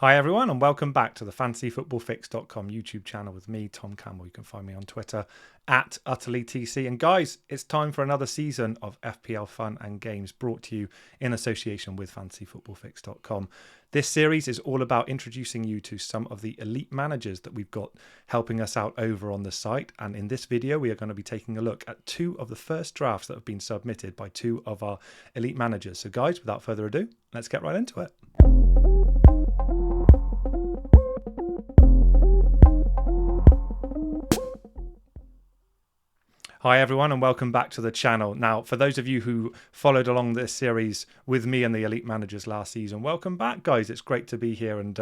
Hi everyone and welcome back to the fantasyfootballfix.com YouTube channel with me, Tom Campbell. You can find me on Twitter at UtterlyTC. And guys, it's time for another season of FPL fun and games brought to you in association with fantasyfootballfix.com. This series is all about introducing you to some of the elite managers that we've got helping us out over on the site. And in this video, we are going to be taking a look at two of the first drafts that have been submitted by two of our elite managers. So guys, without further ado, let's get right into it. Hi everyone and welcome back to the channel. Now, for those of you who followed along this series with me and the Elite Managers last season, welcome back guys. It's great to be here and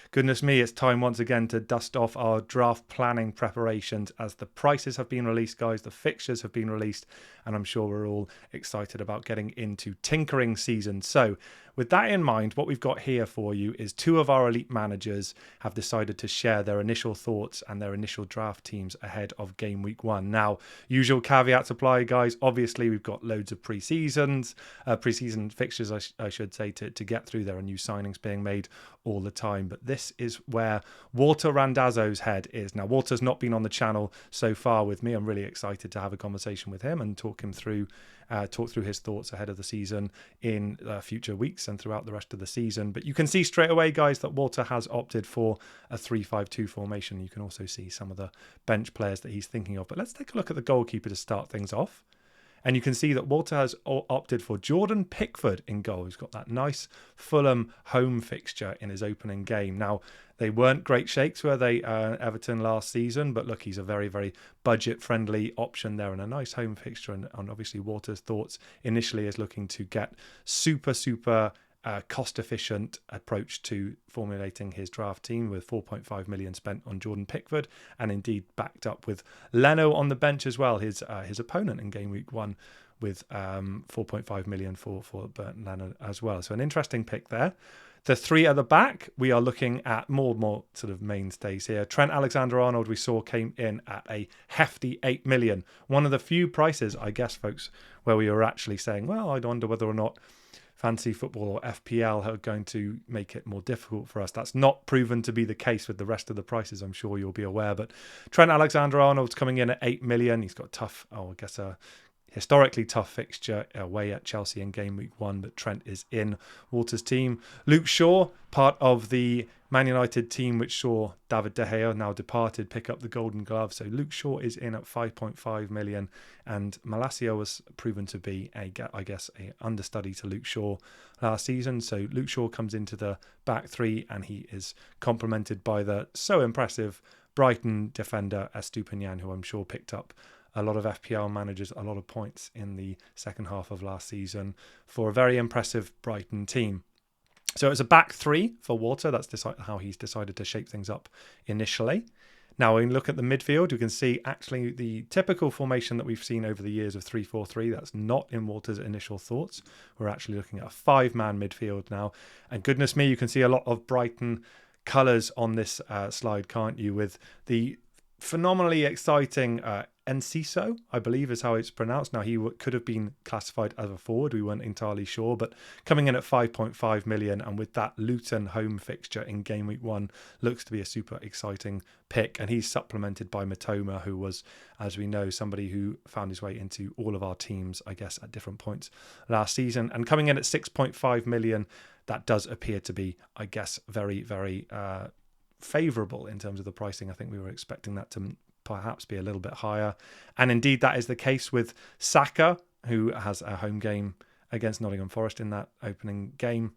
goodness me, it's time once again to dust off our draft planning preparations as the prices have been released, guys. The fixtures have been released and I'm sure we're all excited about getting into tinkering season. So with that in mind, what we've got here for you is two of our elite managers have decided to share their initial thoughts and their initial draft teams ahead of game week 1. Now, usual caveats apply, guys. Obviously, we've got loads of preseason fixtures, I should say, to get through. There are new signings being made all the time. But this is where Walter Randazzo's head is. Now, Walter's not been on the channel so far with me. I'm really excited to have a conversation with him and talk through his thoughts ahead of the season in future weeks and throughout the rest of the season. But you can see straight away, guys, that Walter has opted for a 3-5-2 formation. You can also see some of the bench players that he's thinking of. But let's take a look at the goalkeeper to start things off. And you can see that Walter has opted for Jordan Pickford in goal. He's got that nice Fulham home fixture in his opening game. Now, they weren't great shakes, were they, Everton last season? But look, he's a very, very budget-friendly option there and a nice home fixture. And obviously, Walter's thoughts initially is looking to get super cost-efficient approach to formulating his draft team with 4.5 million spent on Jordan Pickford and indeed backed up with Leno on the bench as well, his opponent in game week 1 with 4.5 million for Burton Leno as well. So an interesting pick there. The three at the back, we are looking at more sort of mainstays here. Trent Alexander-Arnold, we saw, came in at a hefty 8 million. One of the few prices, I guess, folks, where we were actually saying, well, I wonder whether or not fantasy football or FPL are going to make it more difficult for us. That's not proven to be the case with the rest of the prices, I'm sure you'll be aware. But Trent Alexander-Arnold's coming in at 8 million. He's got a historically tough fixture away at Chelsea in game week 1, but Trent is in Walter's team. Luke Shaw, part of the Man United team which saw David De Gea, now departed, pick up the Golden Glove. So Luke Shaw is in at 5.5 million, and Malacia was proven to be a understudy to Luke Shaw last season. So Luke Shaw comes into the back three and he is complemented by the so impressive Brighton defender Estupiñán, who I'm sure picked up a lot of FPL managers, a lot of points in the second half of last season for a very impressive Brighton team. So it's a back three for Walter. That's how he's decided to shape things up initially. Now, when we look at the midfield, you can see actually the typical formation that we've seen over the years of 3-4-3. That's not in Walter's initial thoughts. We're actually looking at a 5-man midfield now. And goodness me, you can see a lot of Brighton colours on this slide, can't you? With the phenomenally exciting Enciso, I believe is how it's pronounced. Now, he could have been classified as a forward. We weren't entirely sure, but coming in at 5.5 million and with that Luton home fixture in game week 1 looks to be a super exciting pick. And he's supplemented by Matoma, who was, as we know, somebody who found his way into all of our teams, I guess, at different points last season. And coming in at 6.5 million, that does appear to be, I guess, very, very favourable in terms of the pricing. I think we were expecting that to perhaps be a little bit higher. And indeed, that is the case with Saka, who has a home game against Nottingham Forest in that opening game.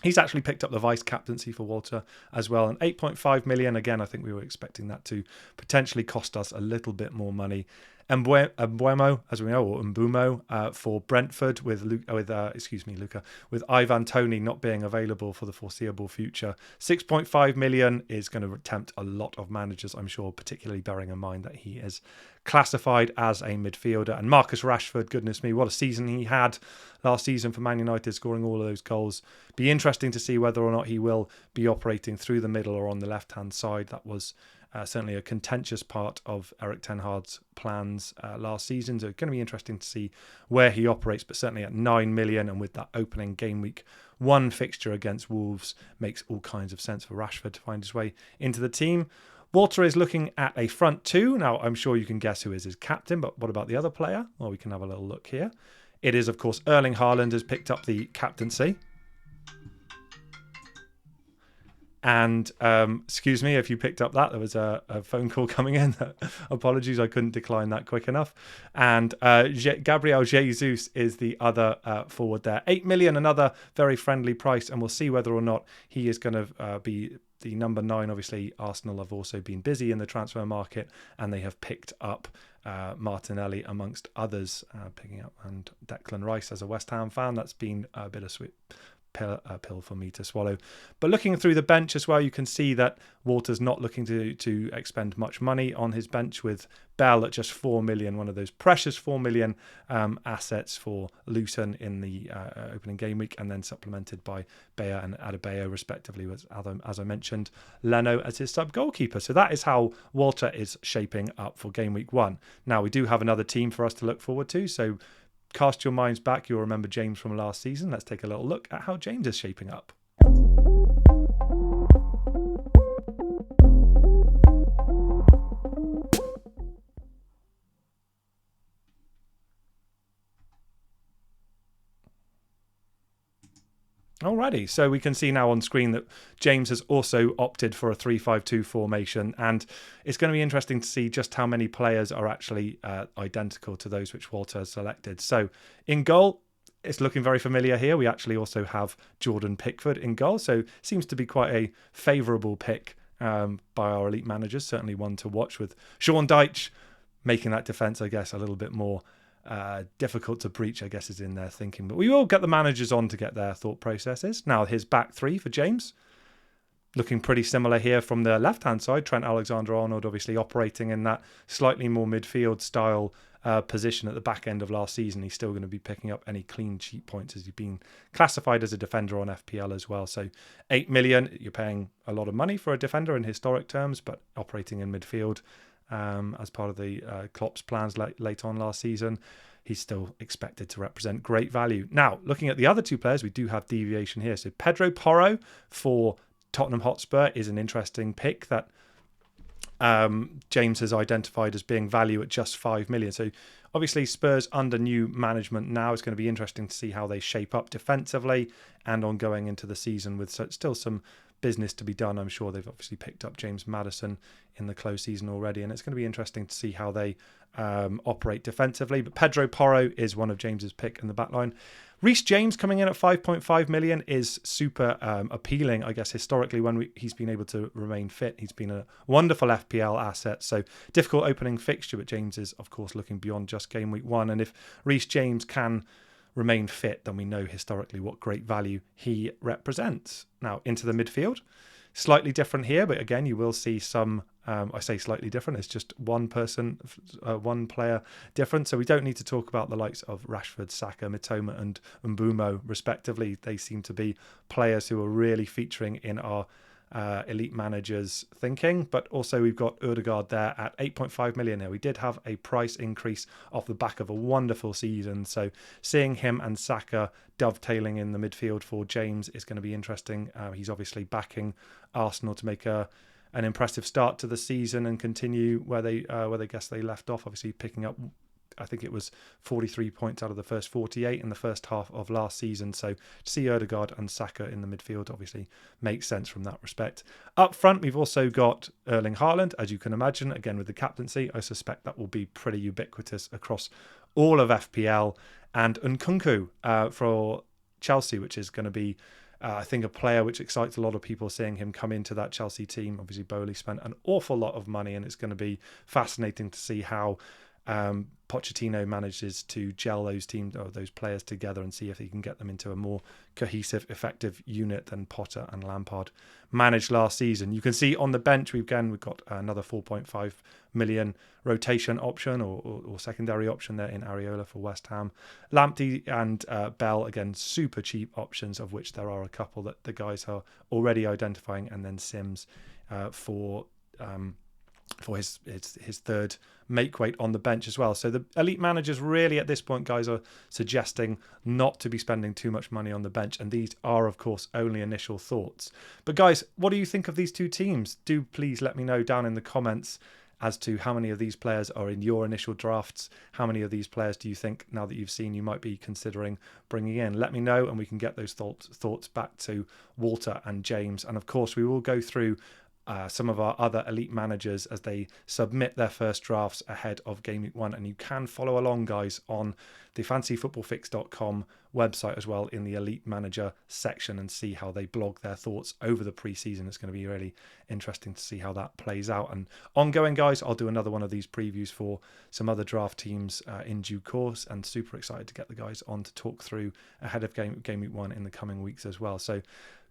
He's actually picked up the vice captaincy for Walter as well. And 8.5 million, again, I think we were expecting that to potentially cost us a little bit more money. Mbuemo, as we know, or Mbumo for Brentford with Ivan Toney not being available for the foreseeable future. 6.5 million is going to tempt a lot of managers, I'm sure, particularly bearing in mind that he is classified as a midfielder. And Marcus Rashford, goodness me, what a season he had last season for Man United, scoring all of those goals. Be interesting to see whether or not he will be operating through the middle or on the left-hand side. That was certainly a contentious part of Erik ten Hag's plans last season. So it's going to be interesting to see where he operates, but certainly at 9 million and with that opening game week 1 fixture against Wolves makes all kinds of sense for Rashford to find his way into the team. Walter is looking at a front 2. Now, I'm sure you can guess who is his captain, but what about the other player? Well, we can have a little look here. It is, of course, Erling Haaland has picked up the captaincy. And excuse me if you picked up that. There was a phone call coming in. Apologies, I couldn't decline that quick enough. And Gabriel Jesus is the other forward there. 8 million, another very friendly price. And we'll see whether or not he is going to be the number 9. Obviously, Arsenal have also been busy in the transfer market and they have picked up Martinelli amongst others, picking up, and Declan Rice. As a West Ham fan, that's been a bittersweet pill for me to swallow. But looking through the bench as well, you can see that Walter's not looking to expend much money on his bench, with Bell at just 4 million, one of those precious 4 million assets for Luton in the opening game week, and then supplemented by Bayer and Adebayo respectively, with, as I mentioned, Leno as his sub goalkeeper. So that is how Walter is shaping up for game week 1. Now we do have another team for us to look forward to, so cast your minds back. You'll remember James from last season. Let's take a little look at how James is shaping up. Alrighty, so we can see now on screen that James has also opted for a 3-5-2 formation, and it's going to be interesting to see just how many players are actually identical to those which Walter has selected. So in goal, it's looking very familiar here. We actually also have Jordan Pickford in goal, so seems to be quite a favourable pick by our elite managers, certainly one to watch, with Sean Dyche making that defence, I guess, a little bit more difficult to breach, I guess, is in their thinking. But we will get the managers on to get their thought processes. Now, his back 3 for James, looking pretty similar here from the left-hand side. Trent Alexander-Arnold obviously operating in that slightly more midfield style position at the back end of last season. He's still going to be picking up any clean sheet points as he's been classified as a defender on FPL as well. So 8 million, you're paying a lot of money for a defender in historic terms, but operating in midfield as part of the Klopp's plans late on last season, he's still expected to represent great value. Now, looking at the other 2 players, we do have deviation here. So Pedro Porro for Tottenham Hotspur is an interesting pick that James has identified as being value at just 5 million. So obviously Spurs under new management now, it's going to be interesting to see how they shape up defensively and on going into the season, with still some business to be done. I'm sure they've obviously picked up James Maddison in the close season already, and it's going to be interesting to see how they operate defensively. But Pedro Porro is one of James's pick in the back line. Reece James coming in at 5.5 million is super appealing, I guess, historically when he's been able to remain fit. He's been a wonderful FPL asset. So difficult opening fixture, but James is, of course, looking beyond just game week 1. And if Reece James can remain fit, then we know historically what great value he represents. Now, into the midfield. Slightly different here, but again, you will see some, I say slightly different, it's just one player different. So we don't need to talk about the likes of Rashford, Saka, Mitoma and Mbumo, respectively. They seem to be players who are really featuring in our elite managers thinking. But also we've got Odegaard there at 8.5 million here. We did have a price increase off the back of a wonderful season, so seeing him and Saka dovetailing in the midfield for James is going to be interesting. He's obviously backing Arsenal to make an impressive start to the season and continue where they guess they left off, obviously picking up, I think it was 43 points out of the first 48 in the first half of last season. So to see Odegaard and Saka in the midfield obviously makes sense from that respect. Up front, we've also got Erling Haaland, as you can imagine. Again, with the captaincy, I suspect that will be pretty ubiquitous across all of FPL. And Nkunku for Chelsea, which is going to be, I think, a player which excites a lot of people, seeing him come into that Chelsea team. Obviously, Bowley spent an awful lot of money, and it's going to be fascinating to see how Pochettino manages to gel those teams or those players together and see if he can get them into a more cohesive, effective unit than Potter and Lampard managed last season. You can see on the bench we've got another 4.5 million rotation option or secondary option there in Areola for West Ham. Lamptey and Bell, again, super cheap options, of which there are a couple that the guys are already identifying, and then Sims for for his third make weight on the bench as well. So the elite managers really at this point, guys, are suggesting not to be spending too much money on the bench. And these are, of course, only initial thoughts. But guys, what do you think of these two teams? Do please let me know down in the comments as to how many of these players are in your initial drafts. How many of these players do you think, now that you've seen, you might be considering bringing in? Let me know, and we can get those thoughts back to Walter and James. And of course, we will go through some of our other elite managers as they submit their first drafts ahead of Game Week 1. And you can follow along, guys, on the fantasyfootballfix.com website as well in the elite manager section and see how they blog their thoughts over the preseason. It's going to be really interesting to see how that plays out. And ongoing, guys, I'll do another one of these previews for some other draft teams in due course, and super excited to get the guys on to talk through ahead of Game Week 1 in the coming weeks as well. So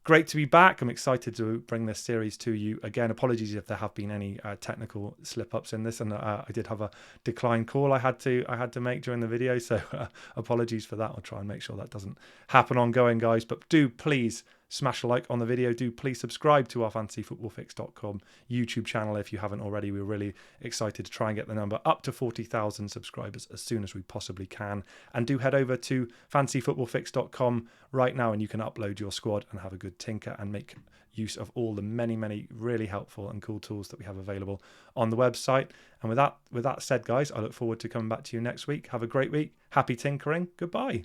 great to be back. I'm excited to bring this series to you again. Apologies if there have been any technical slip-ups in this, and I did have a decline call I had to make during the video, so apologies for that. I'll try and make sure that doesn't happen ongoing, guys. But do please smash a like on the video. Do please subscribe to our fantasyfootballfix.com YouTube channel if you haven't already. We're really excited to try and get the number up to 40,000 subscribers as soon as we possibly can. And do head over to fantasyfootballfix.com right now, and you can upload your squad and have a good tinker and make use of all the many really helpful and cool tools that we have available on the website. And with that said, guys, I look forward to coming back to you next week. Have a great week. Happy tinkering. Goodbye.